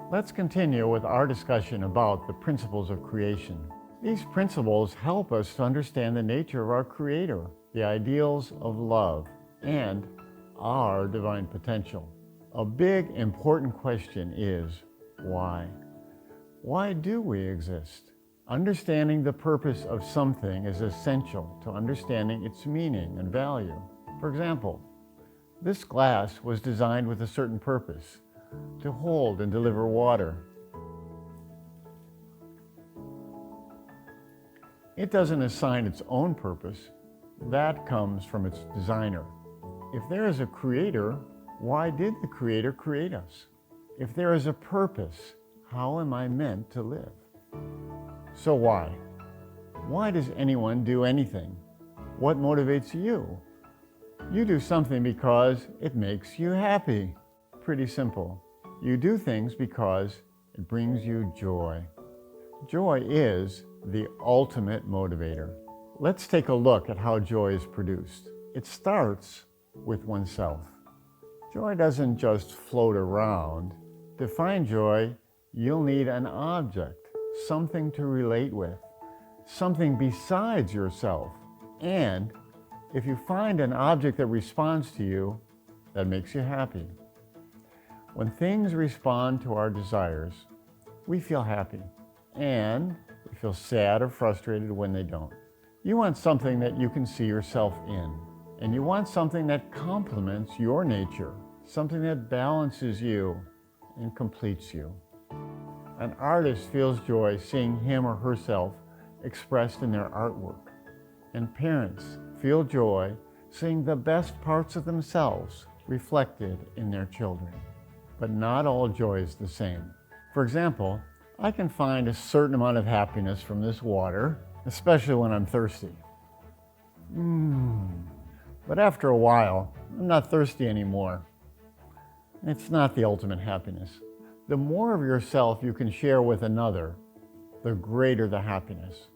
Let's continue with our discussion about the principles of creation. These principles help us to understand the nature of our Creator, the ideals of love, and our divine potential. A big, important question is, why? Why do we exist? Understanding the purpose of something is essential to understanding its meaning and value. For example, this glass was designed with a certain purpose, to hold and deliver water. It doesn't assign its own purpose. That comes from its designer. If there is a creator, why did the creator create us? If there is a purpose, how am I meant to live? So why? Why does anyone do anything? What motivates you? You do something because it makes you happy. Pretty simple. You do things because it brings you joy. Joy is the ultimate motivator. Let's take a look at how joy is produced. It starts with oneself. Joy doesn't just float around. To find joy, you'll need an object, something to relate with, something besides yourself. And if you find an object that responds to you, that makes you happy. When things respond to our desires, we feel happy, and we feel sad or frustrated when they don't. You want something that you can see yourself in, and you want something that complements your nature, something that balances you and completes you. An artist feels joy seeing him or herself expressed in their artwork, and parents feel joy seeing the best parts of themselves reflected in their children. But not all joy is the same. For example, I can find a certain amount of happiness from this water, especially when I'm thirsty. But after a while, I'm not thirsty anymore. It's not the ultimate happiness. The more of yourself you can share with another, the greater the happiness.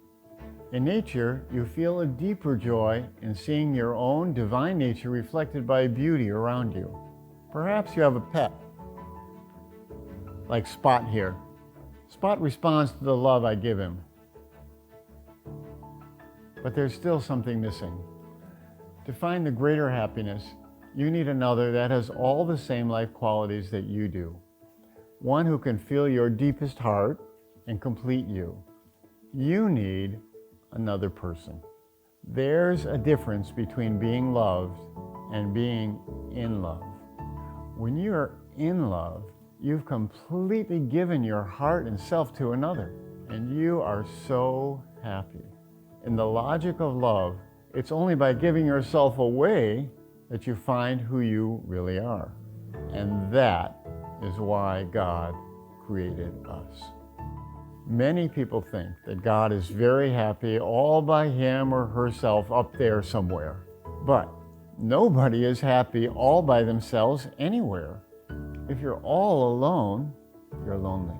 In nature, you feel a deeper joy in seeing your own divine nature reflected by beauty around you. Perhaps you have a pet, like Spot here. Spot responds to the love I give him. But there's still something missing. To find the greater happiness, you need another that has all the same life qualities that you do. One who can feel your deepest heart and complete you. You need another person. There's a difference between being loved and being in love. When you're in love, you've completely given your heart and self to another, and you are so happy. In the logic of love, it's only by giving yourself away that you find who you really are. And that is why God created us. Many people think that God is very happy all by him or herself up there somewhere. But nobody is happy all by themselves anywhere. If you're all alone, you're lonely.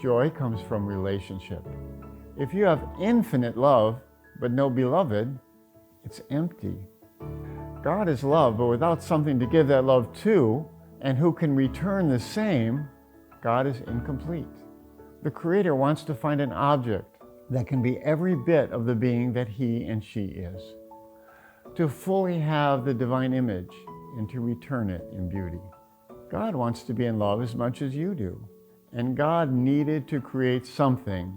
Joy comes from relationship. If you have infinite love, but no beloved, it's empty. God is love, but without something to give that love to, and who can return the same, God is incomplete. The Creator wants to find an object that can be every bit of the being that he and she is, to fully have the divine image and to return it in beauty. God wants to be in love as much as you do, and God needed to create something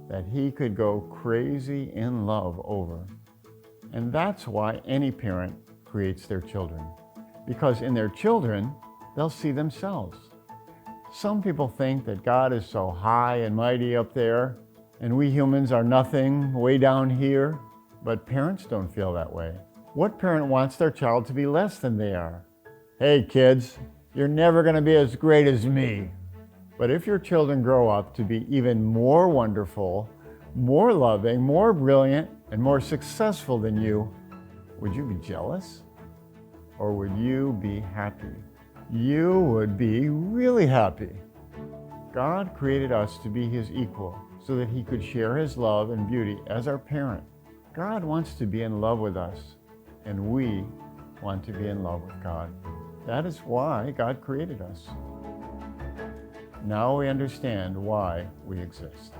that he could go crazy in love over. And that's why any parent creates their children, because in their children, they'll see themselves. Some people think that God is so high and mighty up there, and we humans are nothing way down here, but parents don't feel that way. What parent wants their child to be less than they are? Hey kids, you're never going to be as great as me. But if your children grow up to be even more wonderful, more loving, more brilliant, and more successful than you, would you be jealous? Or would you be happy? You would be really happy. God created us to be his equal so that he could share his love and beauty as our parent. God wants to be in love with us, and we want to be in love with God. That is why God created us. Now we understand why we exist.